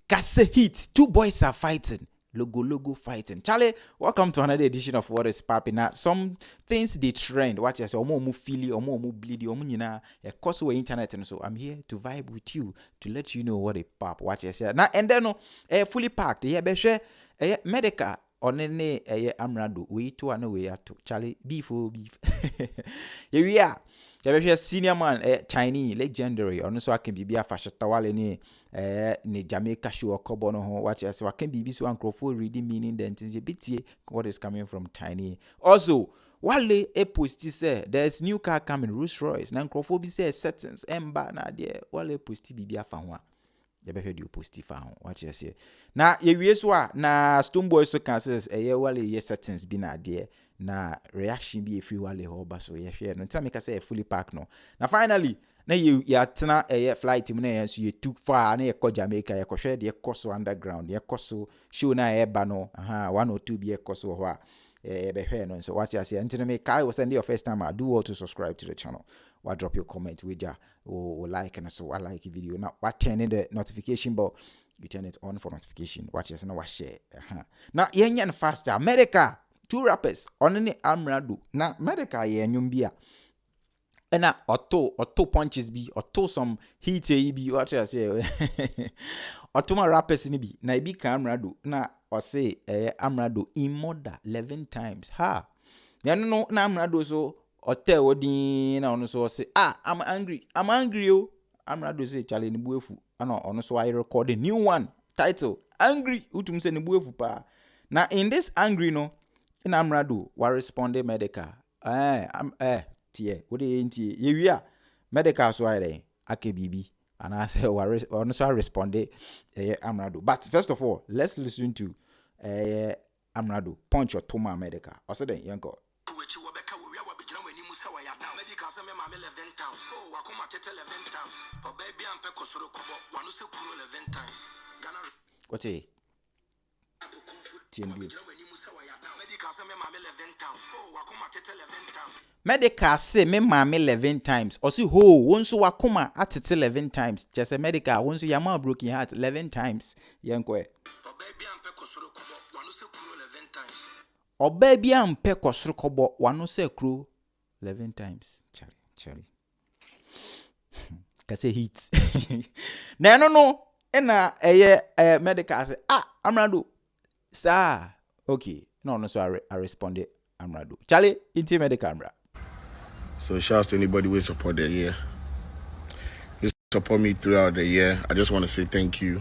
Kase hit. Two boys are fighting. Logo fighting. Charlie, welcome to another edition of What is Popping. Now, some things they trend. Watch us. Omo feely, omo bleedy, omo nyina. A course with internet, and so I'm here to vibe with you to let you know what a pop. Watch us here. Now and then fully packed. Yeah, be sure. Medical. Onene Amerado. We to ano we to Charlie beef. Here we are. Yeah, senior man Chinese legendary. Also I can be a Shatta Wale ni Jamaica show or kobo no ho watch as can be so uncrophone reading meaning then bit what is coming from Tiny. Also, Wale post say there's new car coming, Rolls Royce. Na uncrophone say settings emba na there. Wale post be a fan. You better do post fan. Watch us here. Na ye so na Stonebwoy so can says Wale ye settings be na there. Na reaction be a free Wale ho so ye share. No time make say fully pack no. Now finally na you tena flight mu na so you too far na you call Jamaica you share the course underground you course show na eba no 1 or 2 be course ho a be hwe no so what you say until me kai was send your first time I do all to subscribe to the channel or drop your comment with ya or like and so I like the video now what turn in the notification bell you turn it on for notification watch us now what share now yen faster America 2 rappers on the Amerado na America ye nyum bia and na auto punches be auto some heat be what I say auto my rappers ni be na be Amerado na or say Amerado in murder 11 times ha ya no na Amerado so hotel odin na ono so say I'm angry yo Amerado say chale ni buefu ana ono so I record a new one title angry utum say ni buefu pa na in this angry no in Amerado wa respond medical tie what dey ntie ye wia medical so ai ake bibi and I say on so respond Amerado but first of all let's listen to Amerado punch or toma medical or say then yanko what say medical say me mama 11 times or see ho won't so wakoma at 11 times just a medical won't so yama broken heart 11 times yanko or baby am pe kosoro kobo wano say crew 11 times Charlie kase hits na no na medical say Amerado sir okay no so I responded Amerado Charlie into medical camera. So shout out to anybody who support the year. You support me throughout the year. I just want to say thank you.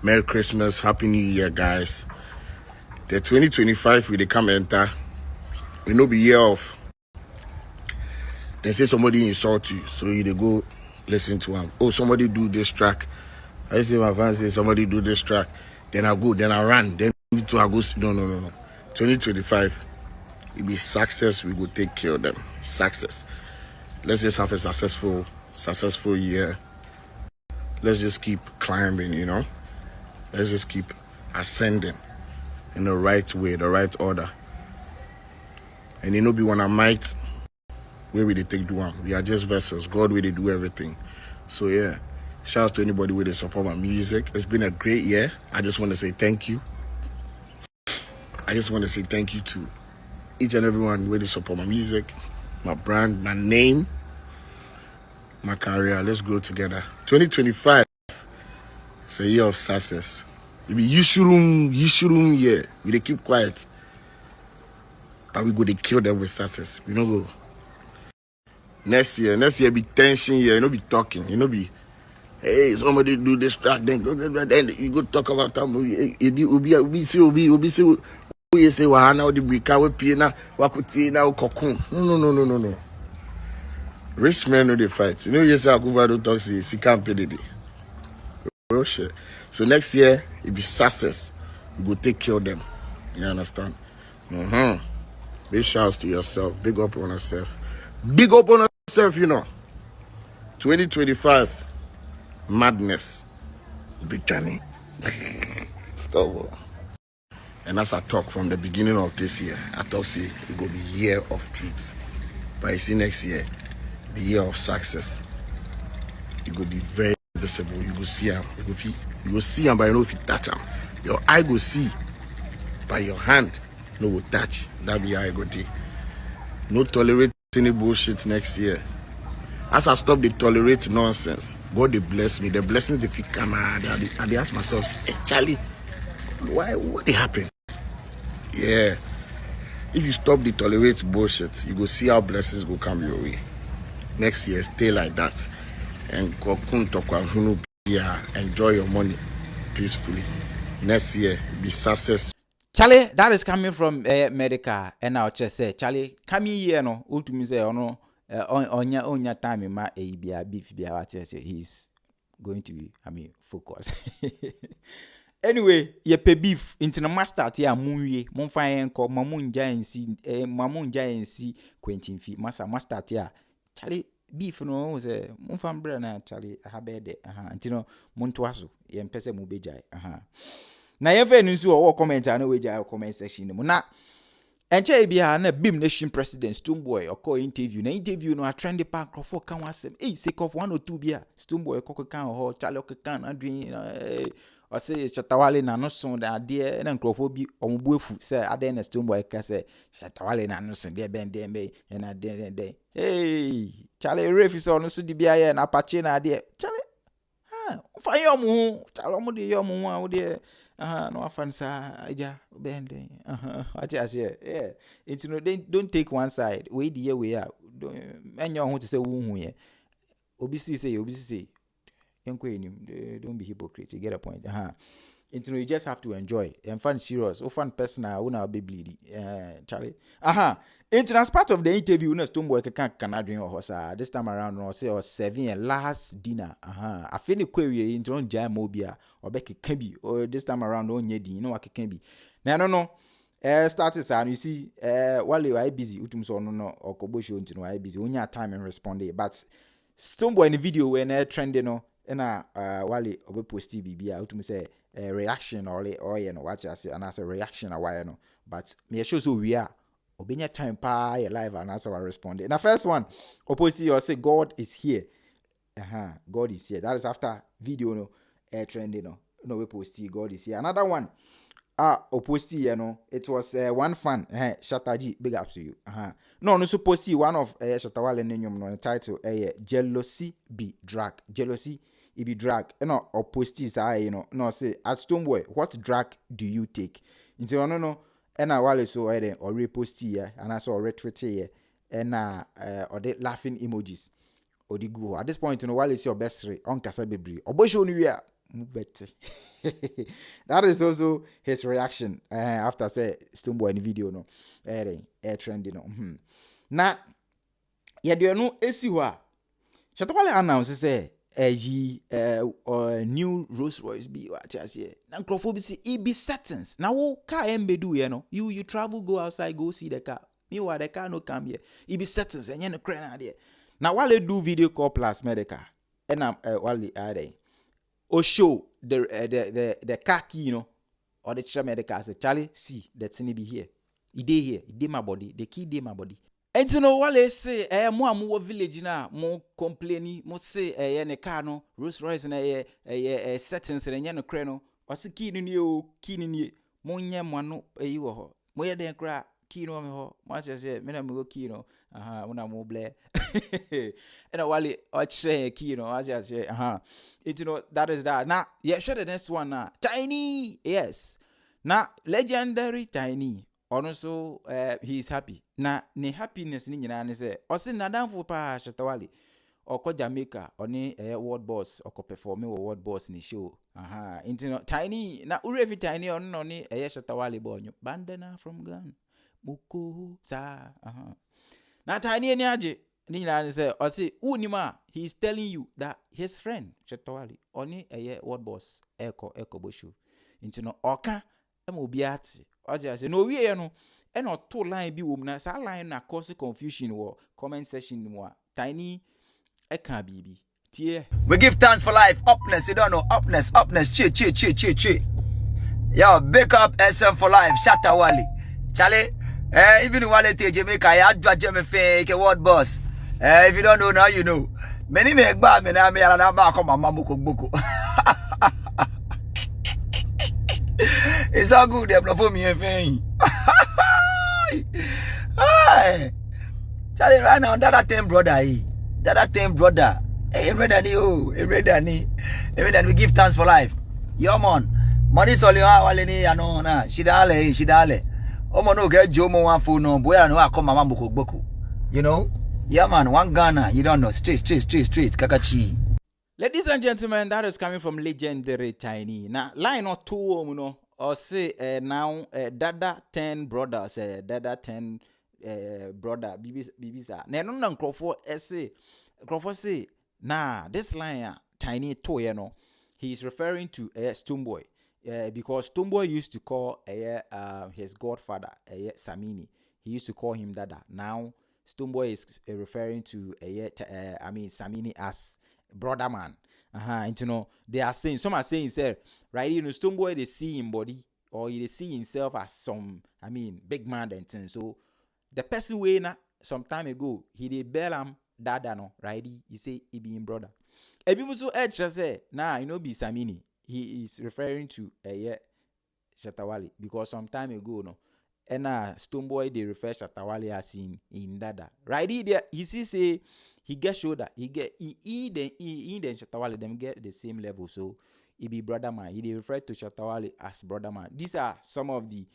Merry Christmas, Happy New Year, guys. The 2025 we they come enter. We know be year off. They say somebody insult you, so you they go listen to him. Oh, somebody do this track. I see my fans say somebody do this track. Then I go, then I run. Then me too I go. No. 2025. It be success, we go take care of them. Success. Let's just have a successful year. Let's just keep climbing, you know. Let's just keep ascending in the right way, the right order. And you know, be one of might where we they take do one. We are just vessels. God where they do everything. So yeah. Shout out to anybody where they support my music. It's been a great year. I just want to say thank you. I just want to say thank you to each and everyone where they support my music, my brand, my name, my career. Let's grow together. 2025, it's a year of success. It be Yishurum year. We they keep quiet. But we go to kill them with success. We don't go. Next year be tension year. You know be talking. You know be, hey, somebody do this track, then you go talk about time. We see. We say wahana the brika we pay na wakuti na kokun. No. Rich men no they fight. You know yes I go do talk say he can't pay the day. Real shit. So next year it be success. You go take care of them. You understand? Big shouts to yourself. Big up on yourself. Big up on yourself, you know. 2025 madness. Big journey. Stop. And as I talk from the beginning of this year, I talk say it go be year of truth. But you see next year, the year of success. It go be very visible. You go see him. You go see him, but you know if you touch him. Your eye go see, but your hand no go touch. That be how I go do. No tolerate any bullshit next year. As I stop the tolerate nonsense, God they bless me. The blessings they fit come out. I ask myself, hey, Charlie, why? What they happen? Yeah. If you stop the tolerate bullshit, you go see how blessings go come your way. Next year, stay like that. And enjoy your money peacefully. Next year, be success. Charlie, that is coming from Medica, and I'll just say, Charlie, coming here, no, ultimately say, oh no, on your time in my beef, he's going to be, focus. Anyway, ye pe beef into the master tia munye, mon fine ko mamun giant Quentin fee, master tia. Charlie beef no say mon fan brana Charlie habede antino montoaso ye mpese mu bejai na ye fe nsu o comment na we jai comment section mu na enche bia na bim nation president Stonebwoy oko interview no a trendy park for kan wasem sake of 102 bia Stonebwoy kokko kan ho Charlie okekan adwin I say Shatta Wale na no son da de na nkrofo bi omubuefu say ade na Stonebwoy ka say Shatta Wale na no son de ben na de hey Charlie refi so no so di bia ye na apache na de Charlie fa yomu Charlie omu de yomu wa wo de no afan sa aja ben de what you say yeah it's no don't take one side we the way don't enyo ho to say wo hu ye obi say don't be hypocrite. You get a point. You just have to enjoy and fun serious or fun personal. Una be bleedy. Charlie. As part of the interview, Stonebwoy can drink or horse. This time around, no say or 7 last dinner. I feel the query into jam mobia or Becky can be or this time around on yedi. You know what can be. Now no. Started and you see while you are busy, utum so no or kobosho into no I busy. Only your time and respond. But Stonebwoy in the video when trending no. Na Wale obe posti bibia utum say reaction or you know what you say and as a reaction why no but me show so we are obenya time pa live and as I respond. Na first one opposite you say God is here. God is here. That is after video no trending no we posti God is here. Another one opposite you know it was one fan Shatta G big up to you. No supposed to one of Shatta Wale name no title jealousy be drag jealousy it be drag no opposite no say at Stonebwoy what drag do you take into no na Wale so or repost here and I saw retweet here and or the laughing emojis or the go at this point Wale is your best on kasa bebre obosho no wi mubete. That is also his reaction after say Stonebwoy in video no trending no na ye de no esi ho a Shatta Wale announce say new Rolls Royce be what you say na nkrofo bi see e be settings na wo car embedu ye no you travel go outside go see the car me wa the car no come here e be settings enye no kra na de na Wale do video call plus medical and Wale ade o show the car key or the medical say Charlie see that thing be here e dey my body the key dey my body. And Wale say mo amu village na mo complaini mo say ne car no Rolls Royce na settings na no kre no o se key ni mo nye mo no wo ho mo ye den kra key no me ho mo say me na me go key no mo na mo ble and Wale o chere key no I say that is that. Now yeah sure the next one na Tiny yes na legendary Tiny also he is happy na ne happiness ni nyina ne say o se nadanfo pa Shatta Wale oko Jamaica oni world boss oko perform world boss ni show Tiny na urefi Tiny on ni Shatta Wale bonyo bandana from Ghana muko sa na Tiny ni aje ni nyina ne say o se unima he is telling you that his friend Shatta Wale oni world boss eko bo show oka mo biati say no we no e no to line bi wom na sa line na cause confusion wo comment section mu a Tiny e kan bibi tie we give thanks for life upness you don't know upness chi yo big up SM for life Shatta Wale Charlie even Wale to Jamaica ya adwa me fake world boss if you don't know now you know Many make bad me na me na ba come mama boko. It's all good them for me everything. Hey. Charlie right now that 10 brother eh. That 10 brother. Hey, Eredani, we give thanks for life. Yo man. Money soli ha wale ni ano na. Shidale. Omo no get Jomo one phone no. Boy no come mama boko. You know? Yeah man, one Ghana, you don't know. Straight. Kakachi. Ladies and gentlemen, that is coming from legendary Tiny. Now, line or two, you know, or say now Dada 10 brothers, Dada 10 brother, Bibisa. Now, no, Crawford say, say, nah, this line, Tiny two, you know, he's referring to Stonebwoy. Because Stonebwoy used to call his godfather, Samini. He used to call him Dada. Now, Stonebwoy is referring to Samini as brother man. And you know, they are saying, some are saying, sir, right, you know, Stonebwoy, they see him body, or they see himself as some, big man and thing. So the person way na some time ago, he did Bellam Dada no, right? He say he be him brother. And people so edge say, nah, you know, be Samini. He is referring to Shatta Wale, because some time ago, no. And Stonebwoy they refer Shatta Wale as in Dada. Right? He see say he get shoulder. He then Shatta Wale them get the same level. So he be brother man. He they refer to Shatta Wale as brother man. These are some of the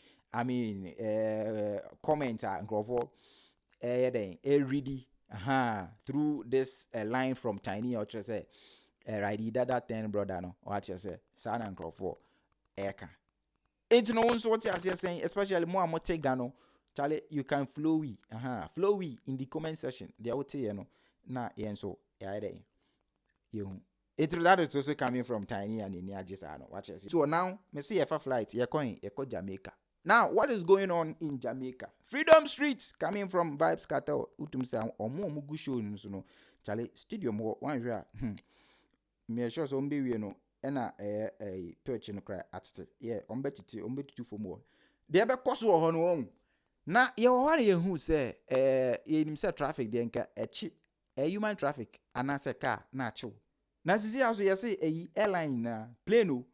comments and ready through this line from Tiny Ultra say right Dada 10 brother no what you say San and Crawford eka. It's no one what you're saying, especially more Gano. Charlie, you can flowy. Flowy in the comment section. They will tell you no. Na so you. That is also coming from Tiny and in Yajisano. Watch it. So now, me see a flight. You're going Jamaica. Now, what is going on in Jamaica? Freedom Street coming from Vybz Kartel. Utumsa omo mugu show no. Charlie, stadium one year. Me sure so mbe we no. Ena perch no cry at yeah ombetiti for more de be koso ho no na ye ho re hu say ye nim say traffic de nka echi human traffic anase car na achu na sisi aso ye say airline na plane o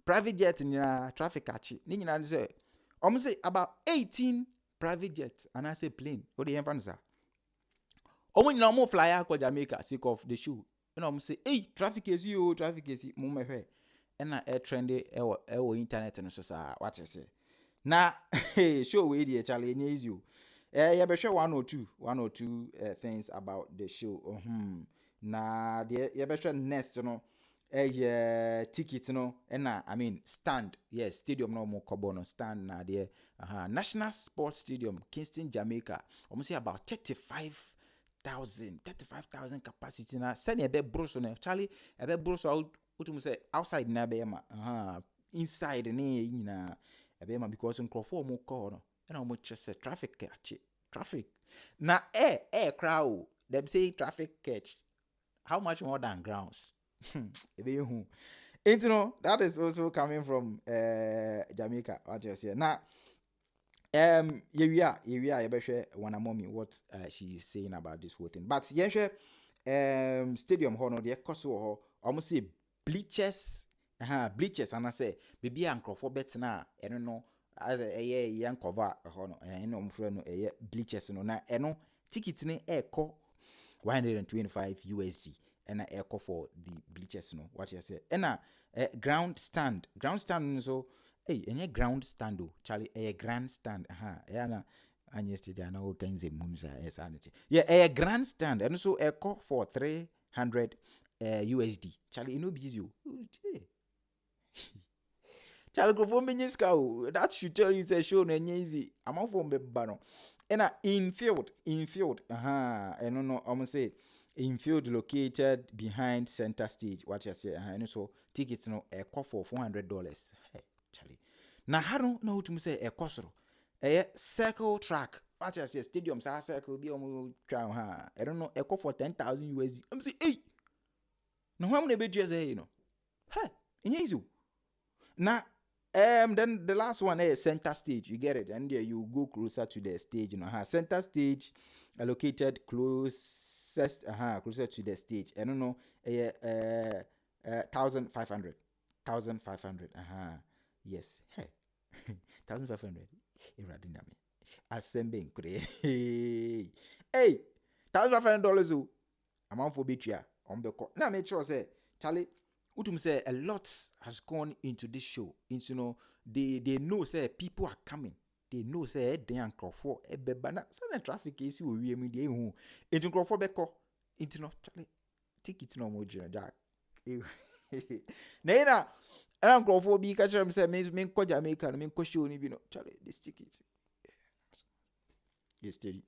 private jet na traffic achi ni nyina say say about 18 private jets anase plane o de yemfa no sa nyina mo fly akọ Jamaica sake of the show. You know, say, hey, traffic is you, mummy hey. And air trendy internet and so what you say. Now, hey, show we the Charlie needs you. Yeah, be sure one or two things about the show. Nah, the you be sure next, you know, ticket, you know, and stand, yes, stadium no more Cobono stand now there. National Sports Stadium, Kingston, Jamaica. Almost say about 35,000 capacity na send a bit broso na Charlie a bit broso out what say outside na be ma inside na nyina a be ma because nkrofo mo call no na mo chese traffic na crowd them say traffic catch how much more than grounds e be hu you know that is also coming from Jamaica what you say now. Yeah, one mommy what she is saying about this whole thing. But stadium hono de koso ho almost say bleachers and I say baby ankrofo bet na eno no as a cover hono eno mfre no bleachers no na eno ticket ne eko $125 and a echo for the bleachers no what you say and ground stand so hey, any ground stand oh, Charlie, a grandstand. Na yesterday na all kinds of moons yeah, a grandstand and so a call for $300 USD. Charlie, you know busy. Charlie, go for me that should tell you say show no easy. I'm off from bano. And infield. And no, I'm say infield located behind center stage. What you say? And so tickets no a call for $400. Hey. Charlie. Na haro na utum say e kosoro. Circle track. What you say stadium sa circle bi omo twa ha. I don't know e call for $10,000 USD. I'm say hey. Na hwa na be due say you know. Hey, enye izu. Na then the last one is center stage. You get it. And there you go closer to the stage, you know. Center stage located close closer to the stage. I don't know, 1,500. 1,500. Yes. Hey. 1,500. Iradinami. Assembling. Hey. $1,500. Amount for betria on the court. Now make sure say Charlie. Utum say a lot has gone into this show. Into they know say people are coming. They know say they and Crawford bebana. Some traffic is we media who into Crawford beko. Into no Charlie. Take it no more Jack. Naina and Crawford be catch them say me ko Jamaica me ko show ni no Charlie this ticket. Yes, steady.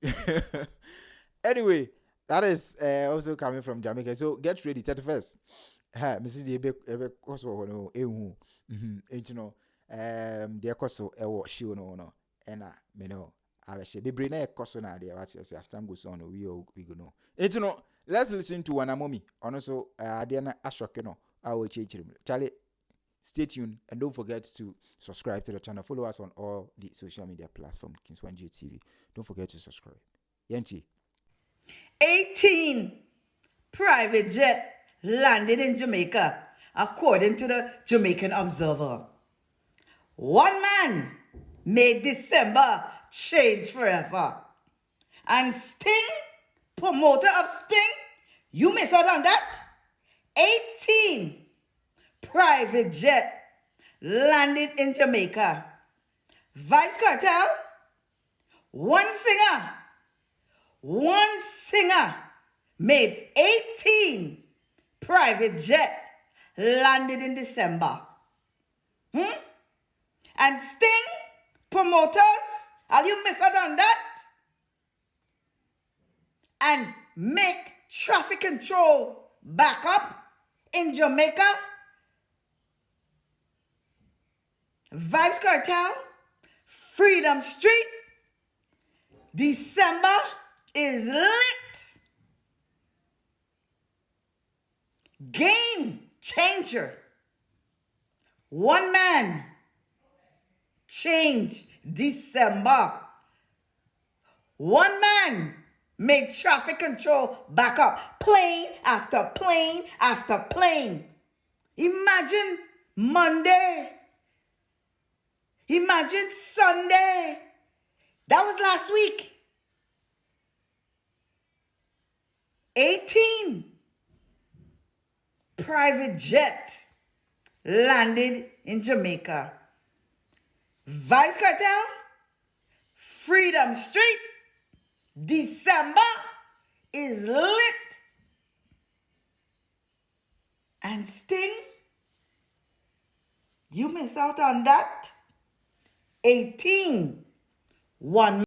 Anyway, that is also coming from Jamaica. So get ready, 31st. Mr. Ebe koso no ehu. You know, the koso ewo show no. And me know. I wish be bring na koso na there. What you say? As time goes on, we go know. You know, let's listen to Wanamomi. Also, Adiana Ashoke no. I will change him. Charlie, stay tuned and don't forget to subscribe to the channel. Follow us on all the social media platforms. Kings1G TV. Don't forget to subscribe. Yanchi. 18 private jet landed in Jamaica, according to the Jamaican Observer. One man made December change forever. And Sting, promoter of Sting, you miss out on that? 18 private jet landed in Jamaica. Vybz Kartel, one singer made 18 private jet landed in December. And Sting promoters, are you miss out on that? And make traffic control back up in Jamaica. Vybz Kartel, Freedom Street, December is lit. Game changer. One man changed December. One man made traffic control back up. Plane after plane after plane. Imagine Monday. Imagine Sunday. That was last week. 18 private jet landed in Jamaica. Vybz Kartel, Freedom Street, December is lit. And Sting, you miss out on that. 18, one